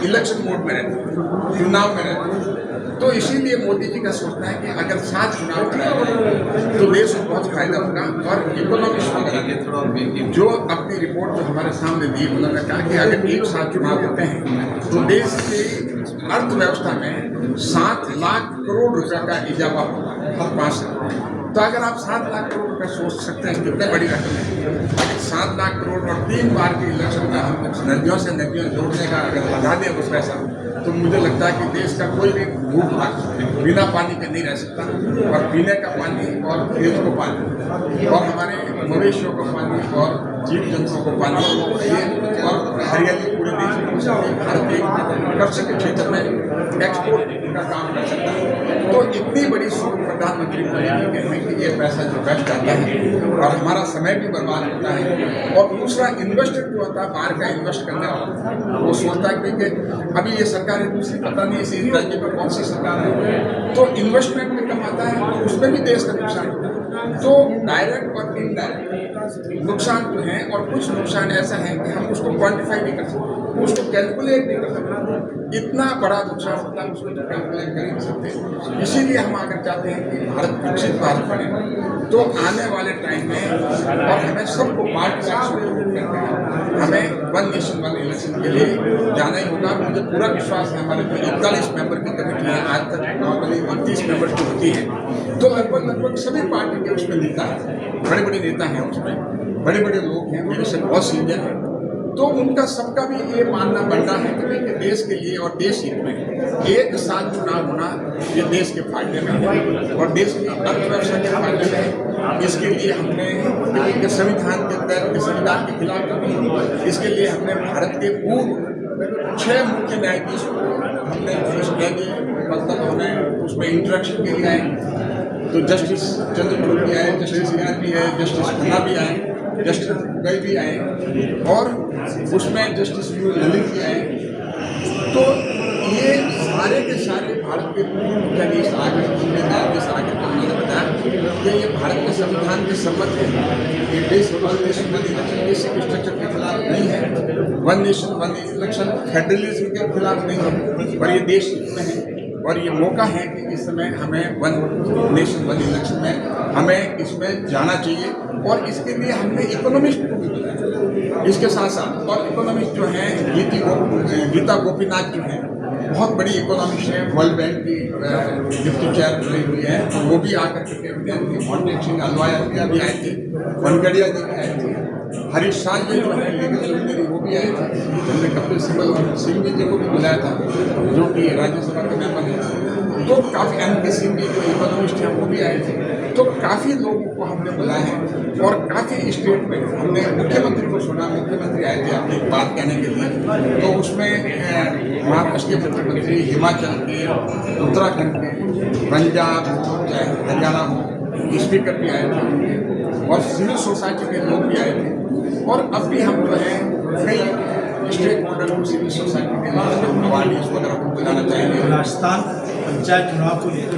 Election mode में रहते हैं, चुनाव में रहते हैं। तो इसीलिए मोदी जी का सोचना है कि अगर 7 चुनाव कराए जाए तो देश को बहुत फायदा होगा और इकोनॉमिक्स होगा। जो अपनी रिपोर्ट जो हमारे सामने दी, उन्होंने कहा कि अगर एक साथ चुनाव होते हैं तो देश की अर्थव्यवस्था में 7 लाख करोड़ रुपए का इजाफा होगा हर 5 साल। तो अगर आप 7 लाख करोड़ रुपए सोच सकते हैं कितने बड़ी रकम है। अगर 7 लाख करोड़ और 3 बार के इलेक्शन का हम नदियों से नदियों जोड़ने का अगर लगा दें उस पैसा, तो मुझे लगता है कि देश का कोई भी भूख बिना पानी के नहीं रह सकता। और पीने का पानी और खेत को पानी और हमारे मवेशियों को पानी और जीव जंतुओं को पानी ये और हरियाली पूरे देश में भारत के कृषि के क्षेत्र में एक्सपोर्ट का काम कर सकता है। तो इतनी बड़ी सोच प्रधानमंत्री मोदी जी के हैं कि ये पैसा जो वेस्ट जाता है और हमारा समय भी बर्बाद होता है। और दूसरा इन्वेस्टर जो होता है बाहर का इन्वेस्ट करने वाला, वो सोचता है कि अभी ये सरकार है दूसरी, पता नहीं इसी राज्य में कौन सी सरकार है, तो इन्वेस्टमेंट में कम आता है तो उसमें भी देश का नुकसान होता है। तो डायरेक्ट और इनडायरेक्ट नुकसान जो है, और कुछ नुकसान ऐसा है कि हम उसको क्वान्टिफाई नहीं कर सकते, उसको कैलकुलेट नहीं कर सकते। इतना बड़ा नुकसान होता है उसको तो कैलकुलेट कर नहीं सकते। इसीलिए हम अगर चाहते हैं कि भारत विकसित भारत बने तो आने वाले टाइम में और हमें सबको पार्टी करके हमें 1 नेशन 1 इलेक्शन के लिए जाना ही होगा। मुझे पूरा विश्वास है हमारे जो 41 मेंबर की कमेटी है, आज तक नॉर्मली 29 मेंबर की होती है, तो लगभग सभी पार्टी के उसमें नेता हैं, बड़े बड़े नेता हैं उसमें, बड़े बड़े लोग हैं, मेरे से बहुत सीनियर हैं। तो उनका सबका भी ये मानना बनना है कि देश के लिए और देश हित में एक साथ चुनाव होना ये देश के फायदे में है और देश की अर्थव्यवस्था के फायदे में है। इसके लिए हमने संविधान के तहत संविधान के खिलाफ नहीं, इसके लिए हमने भारत के पूर्व 6 मुख्य न्यायाधीश को हमने मतलब हमें उसमें इंटरेक्शन के लिए आए। तो जस्टिस चंद्रचूड़ भी आए, जस्टिस यार भी आए, जस्टिस खन्ना भी आए, जस्टिस गई भी आए और उसमें जस्टिस ललित भी आए। तो ये सारे के सारे भारत के न्यायाधीश आगे न्यायाधीश आगे तो उन्होंने बताया कि ये भारत के संविधान के सम्मत है। ये देश 1 नेशन 1 इलेक्शन बेसिक स्ट्रक्चर के खिलाफ नहीं है, 1 नेशन 1 इलेक्शन फेडरलिज्म के खिलाफ नहीं है, पर ये देश में है। और ये मौका है कि इस समय हमें 1 नेशन 1 इलेक्शन में हमें इसमें जाना चाहिए। और इसके लिए हमने इकोनॉमिस्ट को भी बुलाया इसके साथ साथ। और इकोनॉमिस्ट जो हैं गीता गोपीनाथ जो हैं बहुत बड़ी इकोनॉमिस्ट है, वर्ल्ड बैंक की डिप्टी चेयर रही हुई है, तो वो भी आकर के मोहन सिंह अलवाया भी आए थे, वनगड़िया जी भी आए थे, हरीश शाह जी जो है लीगल वो भी आए थे। हमने कपिल सिंह जी को भी बुलाया था जो कि राज्यसभा के मेंबर हैं। तो काफ़ी MP सिंह जी जो इकोनॉमिस्ट हैं वो भी आए थे। तो काफ़ी लोगों को हमने बुलाया है और काफ़ी स्टेट में हमने मुख्यमंत्री को सुना, मुख्यमंत्री आए थे अपनी बात कहने के लिए। तो उसमें महाराष्ट्र के मुख्यमंत्री, हिमाचल के, उत्तराखंड के, पंजाब चाहे हरियाणा हो, स्पीकर भी आए थे और सिविल सोसाइटी के लोग भी आए थे। और अब भी हम जो है कई स्टेट मॉडल सिविल सोसाइटी के अवार्डीज वगैरह को बुलाना चाहेंगे। राजस्थान पंचायत चुनाव को लेकर